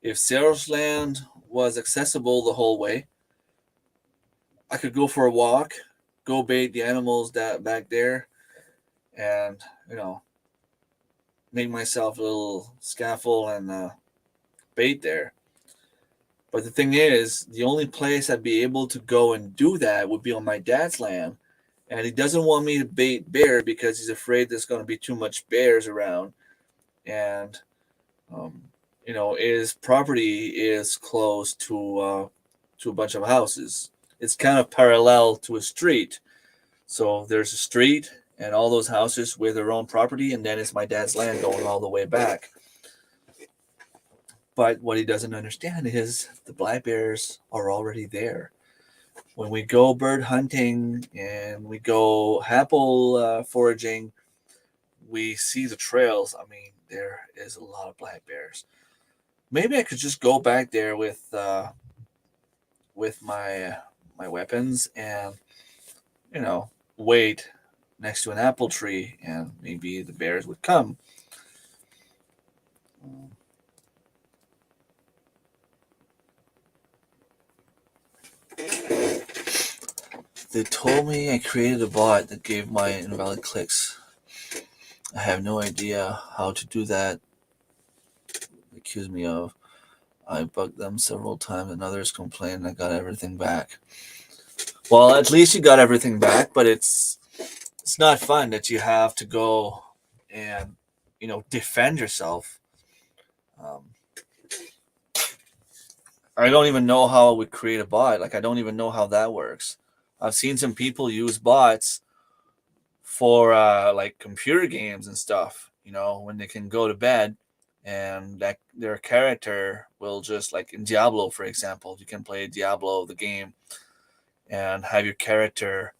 If Sarah's land was accessible the whole way, I could go for a walk, go bait the animals that back there, and make myself a little scaffold and bait there. But the thing is, the only place I'd be able to go and do that would be on my dad's land. And he doesn't want me to bait bear because he's afraid there's going to be too much bears around. And, his property is close to a bunch of houses. It's kind of parallel to a street. So there's a street and all those houses with their own property. And then it's my dad's land going all the way back. But what he doesn't understand is the black bears are already there. When we go bird hunting and we go apple foraging, we see the trails. I mean, there is a lot of black bears. Maybe I could just go back there with my weapons and wait next to an apple tree, and maybe the bears would come. They told me I created a bot that gave my invalid clicks. I have no idea how to do that. They accuse me of. I bugged them several times and others complained I got everything back. Well, at least you got everything back, but it's not fun that you have to go and defend yourself. Um, I don't even know how I would create a bot. Like, I don't even know how that works. I've seen some people use bots for like computer games and stuff, when they can go to bed and that their character will just, like in Diablo, for example, you can play Diablo, the game, and have your character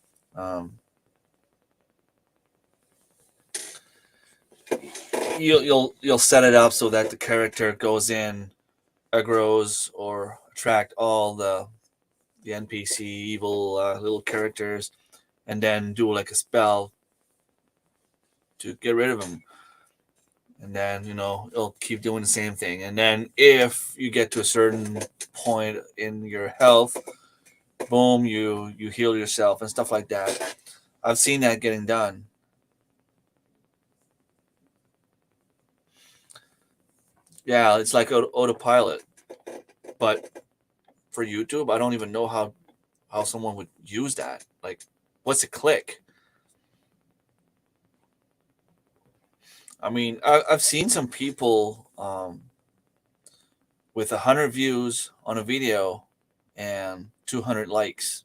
you'll set it up so that the character goes in, aggroes or attract all the NPC evil little characters, and then do like a spell to get rid of them. And then it'll keep doing the same thing. And then if you get to a certain point in your health, boom, you heal yourself and stuff like that. I've seen that getting done. Yeah, it's like autopilot, but for YouTube, I don't even know how someone would use that. Like, what's a click? I mean, I've seen some people with 100 views on a video and 200 likes.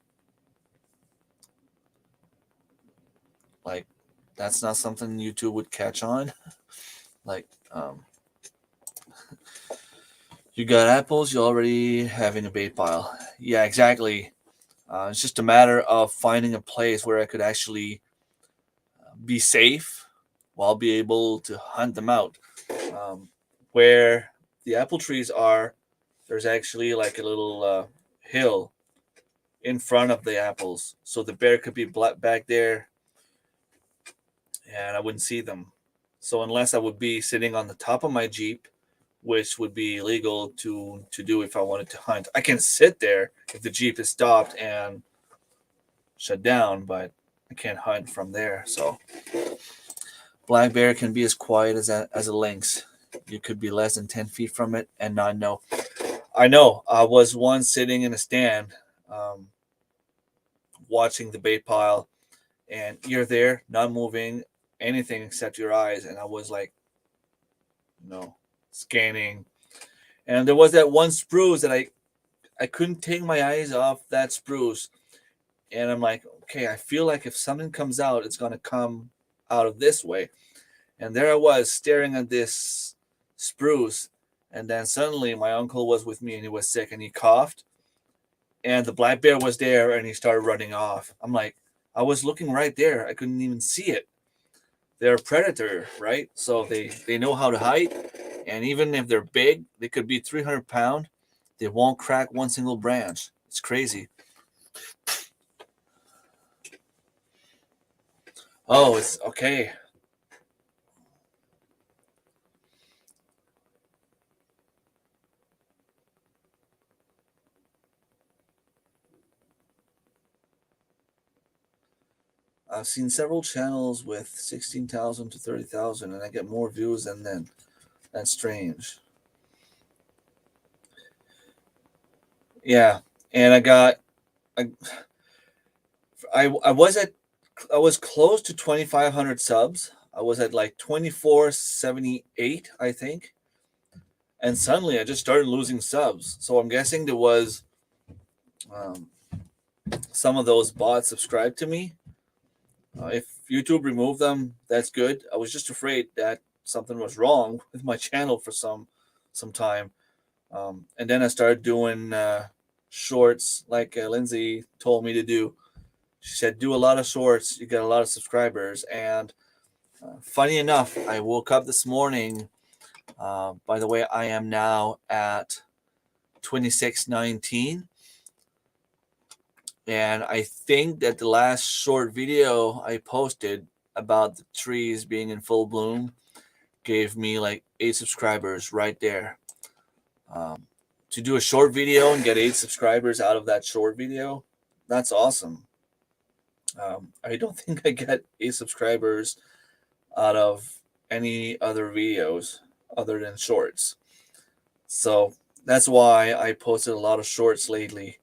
Like, that's not something YouTube would catch on. Like, You got apples, you already having a bait pile. Yeah, exactly. It's just a matter of finding a place where I could actually be safe while be able to hunt them out. Um, where the apple trees are, there's actually like a little hill in front of the apples, so the bear could be back there, and I wouldn't see them. So unless I would be sitting on the top of my Jeep, which would be illegal to do if I wanted to hunt. I can sit there if the Jeep is stopped and shut down, but I can't hunt from there. So black bear can be as quiet as a lynx. You could be less than 10 feet from it and not know. I know. I was once sitting in a stand um, watching the bait pile, and you're there, not moving anything except your eyes. And I was like, scanning. And there was that one spruce that I couldn't take my eyes off that spruce. And I'm like, okay, I feel like if something comes out, it's going to come out of this way. And there I was staring at this spruce. And then suddenly my uncle was with me and he was sick and he coughed. And the black bear was there and he started running off. I'm like, I was looking right there. I couldn't even see it. They're a predator, right? So they know how to hide. And even if they're big, they could be 300 pounds. They won't crack one single branch. It's crazy. Oh, it's okay. I've seen several channels with 16,000 to 30,000, and I get more views than them. That's strange. Yeah, and I, I was close to 2,500 subs. I was at like 2,478, I think, and suddenly I just started losing subs. So I'm guessing there was um, some of those bots subscribed to me. If YouTube removed them, that's good. I was just afraid that something was wrong with my channel for some time. And then I started doing shorts like Lindsay told me to do. She said, do a lot of shorts. You get a lot of subscribers. And funny enough, I woke up this morning. By the way, I am now at 2619. And I think that the last short video I posted about the trees being in full bloom gave me like 8 subscribers right there. To do a short video and get 8 subscribers out of that short video, that's awesome. I don't think I get 8 subscribers out of any other videos other than shorts. So that's why I posted a lot of shorts lately.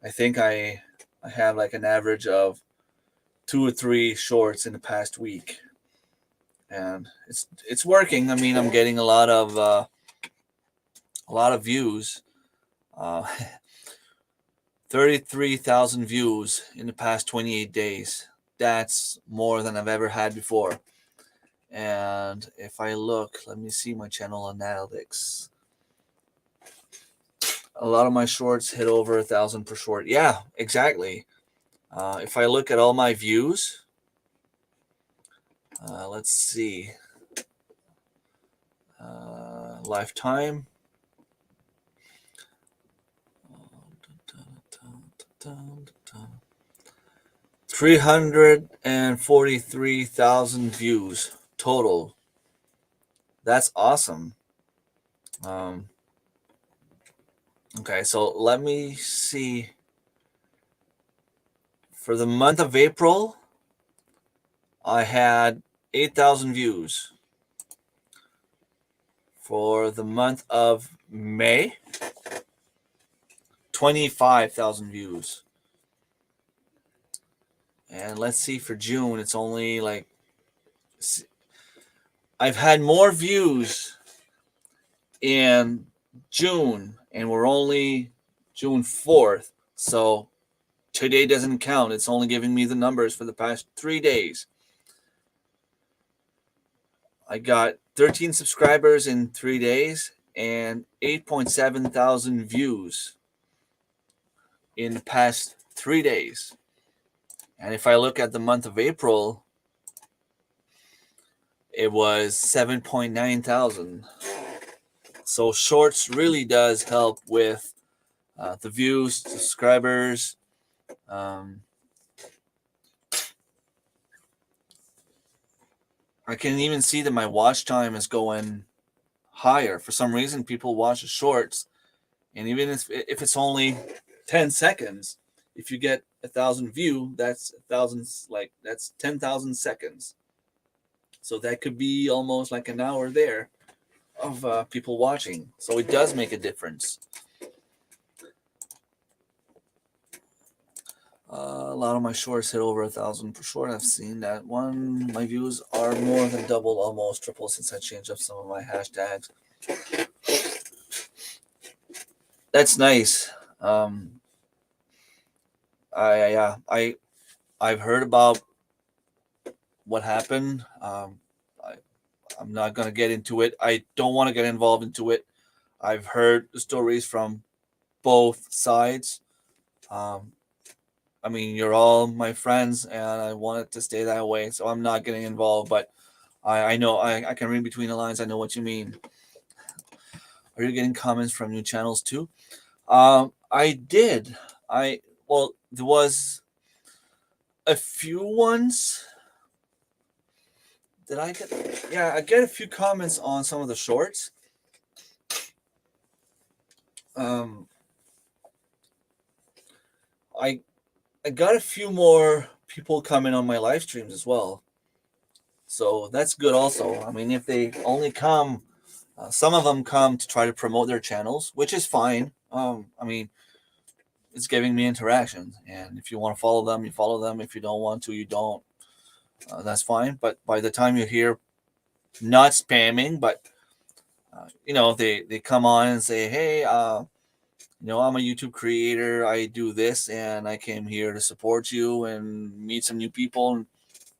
I think I have like an average of 2 or 3 shorts in the past week, and it's working. I mean, I'm getting a lot of views. Uh, 33,000 views in the past 28 days. That's more than I've ever had before. And if I look, let me see my channel analytics. A lot of my shorts hit over 1,000 per short. Yeah, exactly. If I look at all my views, let's see. Lifetime. 343,000 views total. That's awesome. Okay, so let me see. For the month of April, I had 8,000 views. For the month of May, 25,000 views. And let's see, for June, it's only like, I've had more views in June, and we're only June 4th. So today doesn't count. It's only giving me the numbers for the past 3 days. I got 13 subscribers in 3 days, and 8.7 thousand views in the past 3 days. And if I look at the month of April, it was 7.9 thousand. So shorts really does help with the views, subscribers. I can even see that my watch time is going higher. For some reason, people watch the shorts, and even if it's only 10 seconds, if you get 1,000 view, that's 1,000, like that's 10,000 seconds. So that could be almost like an hour there of people watching. So it does make a difference. A lot of my shorts hit over 1,000 per short. I've seen that one. My views are more than double, almost triple, since I changed up some of my hashtags. That's nice. I've heard about what happened. I'm not gonna get into it. I don't want to get involved into it. I've heard the stories from both sides. I mean, you're all my friends, and I want it to stay that way, so I'm not getting involved. But I know I can read between the lines. I know what you mean. Are you getting comments from new channels too? I did. Well, there was a few ones that I get. Yeah, I get a few comments on some of the shorts. I got a few more people coming on my live streams as well, so that's good. Also, I mean, if they only come, some of them come to try to promote their channels, which is fine. I mean, it's giving me interaction, and if you want to follow them, you follow them. If you don't want to, you don't. That's fine. But by the time you're here, not spamming, but they come on and say, hey, I'm a YouTube creator. I do this, and I came here to support you and meet some new people. And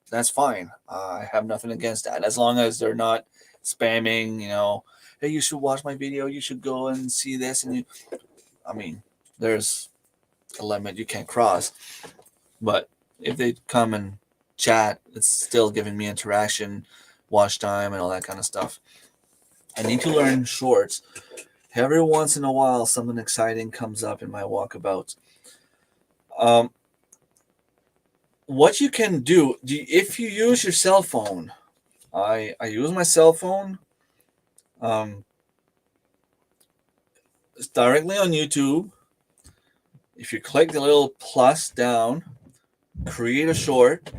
that's fine. I have nothing against that, as long as they're not spamming. Hey, you should watch my video. You should go and see this. And I mean, there's a limit you can't cross. But if they come and chat, it's still giving me interaction, watch time, and all that kind of stuff. I need to learn shorts. Every once in a while, something exciting comes up in my walkabouts. What you can do, if you use your cell phone, I use my cell phone. It's directly on YouTube. If you click the little plus down, create a short,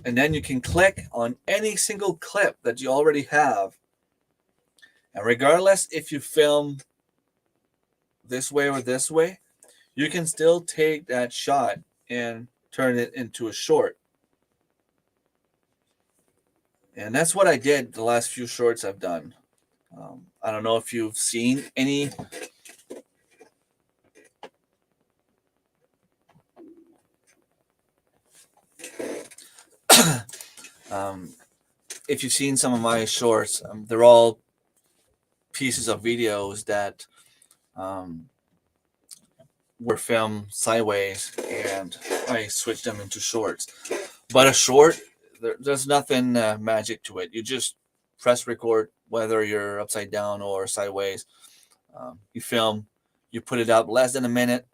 and then you can click on any single clip that you already have. And regardless if you film this way or this way, you can still take that shot and turn it into a short. And that's what I did the last few shorts I've done. I don't know if you've seen any. If you've seen some of my shorts, they're all pieces of videos that were filmed sideways, and I switched them into shorts. But a short, there's nothing magic to it. You just press record, whether you're upside down or sideways. You film, you put it up less than a minute,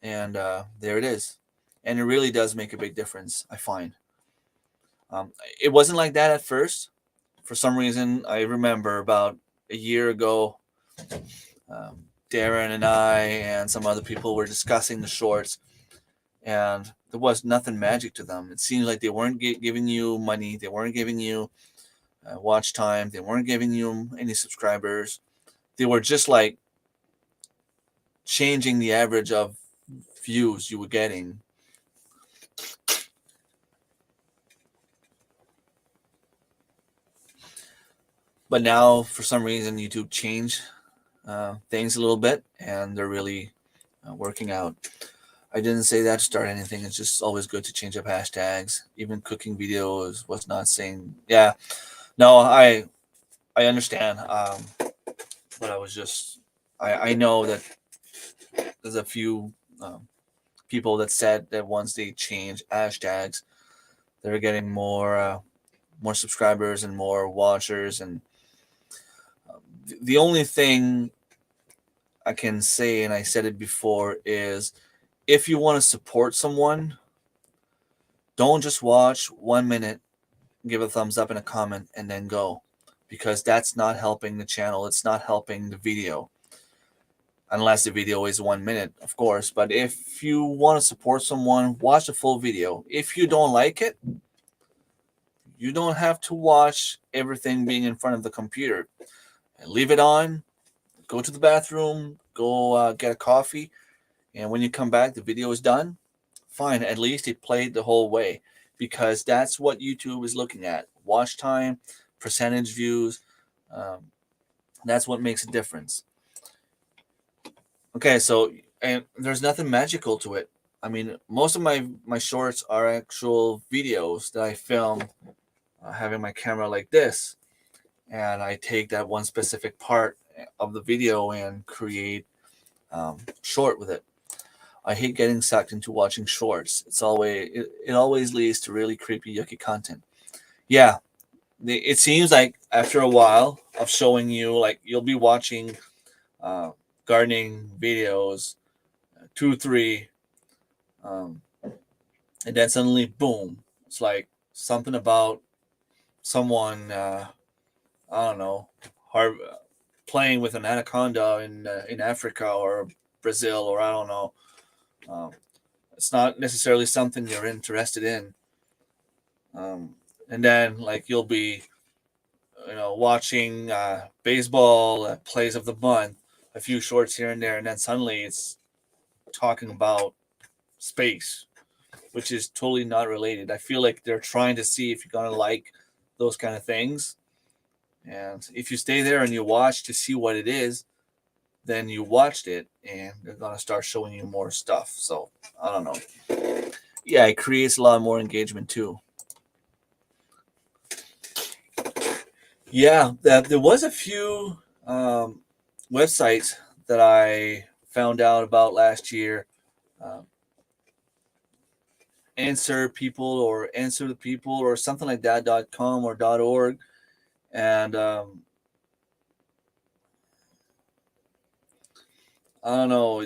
and there it is. And it really does make a big difference, I find. It wasn't like that at first. For some reason, I remember about a year ago, Darren and I and some other people were discussing the shorts, and there was nothing magic to them. It seemed like they weren't giving you money. They weren't giving you watch time. They weren't giving you any subscribers. They were just like changing the average of views you were getting. But now, for some reason, YouTube changed things a little bit, and they're really working out. I didn't say that to start anything. It's just always good to change up hashtags. Even cooking videos was not saying, yeah. No, I understand. But I know that there's a few people that said that once they change hashtags, they're getting more subscribers and more watchers. And the only thing I can say, and I said it before, is if you want to support someone, don't just watch 1 minute, give a thumbs up and a comment, and then go, because that's not helping the channel. It's not helping the video, unless the video is 1 minute, of course. But if you want to support someone, watch the full video. If you don't like it, you don't have to watch everything being in front of the computer. Leave it on, go to the bathroom, go get a coffee, and when you come back, the video is done. Fine, at least it played the whole way, because that's what YouTube is looking at. Watch time, percentage views. That's what makes a difference. Okay, so, and there's nothing magical to it. I mean, most of my shorts are actual videos that I film having my camera like this, and I take that one specific part of the video and create short with it. I hate getting sucked into watching shorts. It always leads to really creepy, yucky content. Yeah, it seems like after a while of showing you, like, you'll be watching gardening videos, 2, 3, and then suddenly, boom! It's like something about someone, I don't know, playing with an anaconda in Africa or Brazil, or I don't know. It's not necessarily something you're interested in. And then, like, you'll be, watching baseball plays of the month, a few shorts here and there, and then suddenly it's talking about space, which is totally not related. I feel like they're trying to see if you're gonna like those kind of things, and if you stay there and you watch to see what it is, then you watched it, and they're gonna start showing you more stuff. So I don't know. Yeah, it creates a lot more engagement too. Yeah, there was a few websites that I found out about last year. Answer people or answer the people or something like that, .com or .org. And I don't know,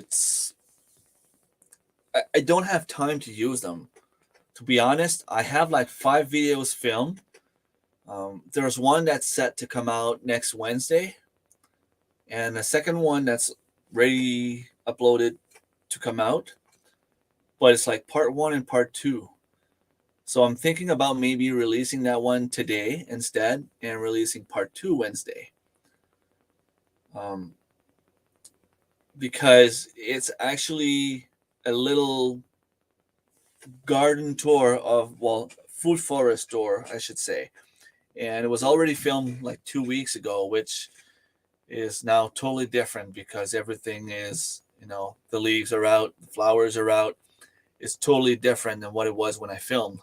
I don't have time to use them. To be honest, I have like 5 videos filmed. There's one that's set to come out next Wednesday, and a second one that's ready uploaded to come out, but it's like part 1 and part 2. So I'm thinking about maybe releasing that one today instead and releasing part 2 Wednesday. Because it's actually a little garden tour of, well, food forest tour, I should say. And it was already filmed like 2 weeks ago, which is now totally different because everything is, the leaves are out, the flowers are out. It's totally different than what it was when I filmed.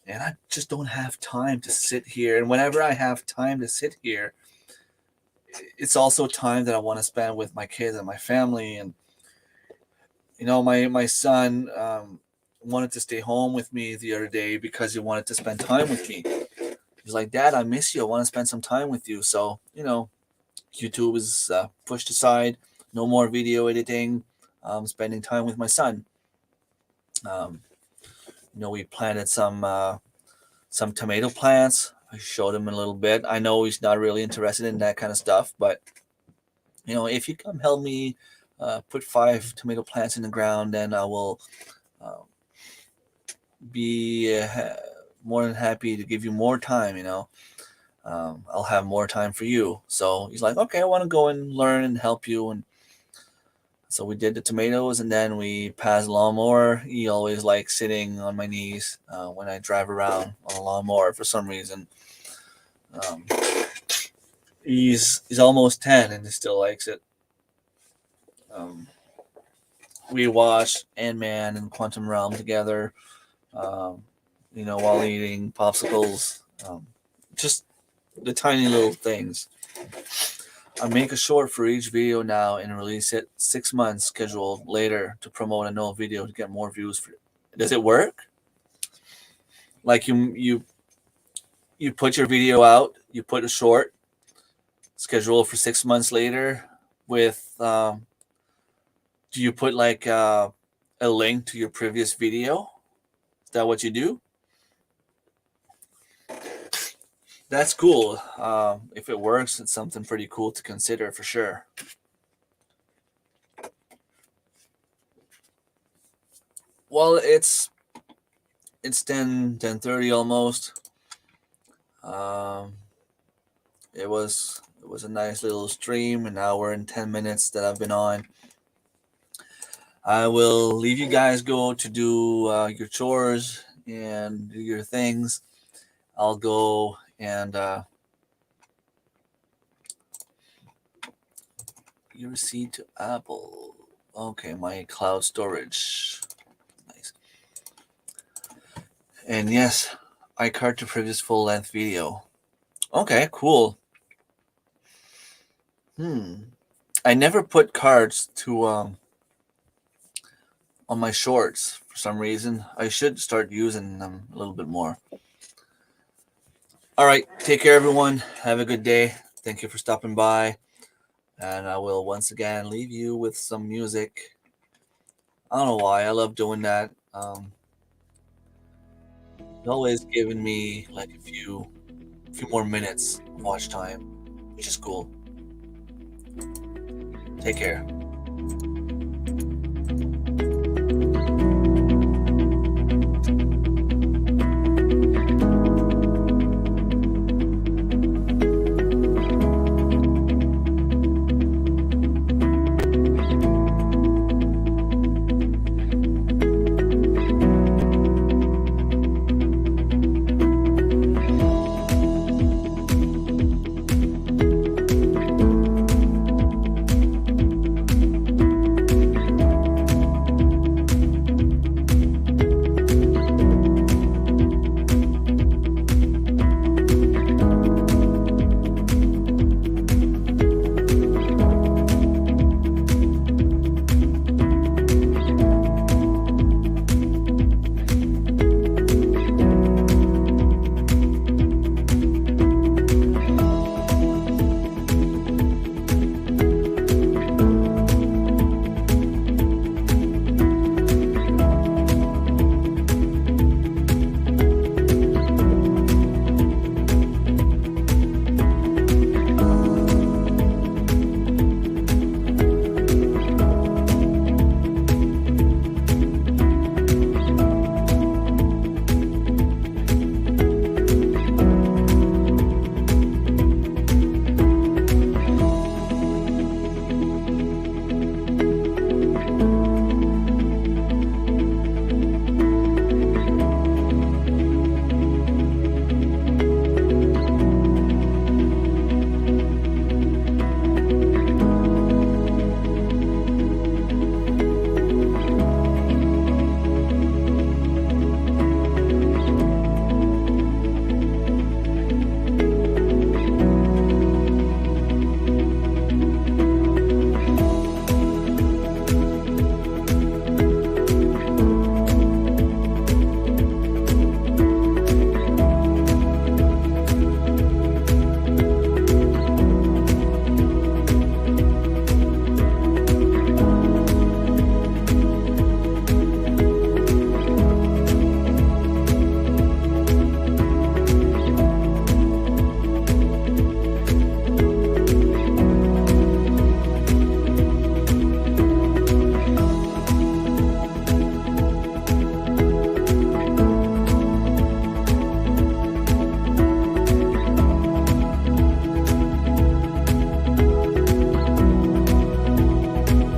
And I just don't have time to sit here. And whenever I have time to sit here, it's also time that I want to spend with my kids and my family. And, my son wanted to stay home with me the other day because he wanted to spend time with me. He's like, "Dad, I miss you. I want to spend some time with you." So, YouTube is pushed aside. No more video editing. Spending time with my son. We planted some tomato plants. I showed him a little bit. I know he's not really interested in that kind of stuff, but if you come help me put 5 tomato plants in the ground, then I will be more than happy to give you more time. I'll have more time for you. So he's like, "Okay, I want to go and learn and help you." And so we did the tomatoes, and then we passed the lawnmower. He always likes sitting on my knees when I drive around on a lawnmower for some reason. He's almost 10 and he still likes it. We watched Ant-Man and Quantum Realm together, while eating popsicles. Just the tiny little things. I make a short for each video now and release it 6 months scheduled later to promote an old video to get more views. Does it work? Like you put your video out, you put a short, schedule for 6 months later with, do you put like a link to your previous video? Is that what you do? That's cool. If it works, it's something pretty cool to consider for sure. Well, it's 10:30 almost. It was a nice little stream, an hour and 10 minutes that I've been on. I will leave you guys go to do your chores and do your things. I'll go and your seed to apple. Okay, my cloud storage. Nice. And yes, I card to previous full length video. Okay, cool. I never put cards to on my shorts for some reason. I should start using them a little bit more. All right, take care, everyone. Have a good day. Thank you for stopping by. And I will once again leave you with some music. I don't know why. I love doing that. It's always giving me like a few more minutes of watch time, which is cool. Take care.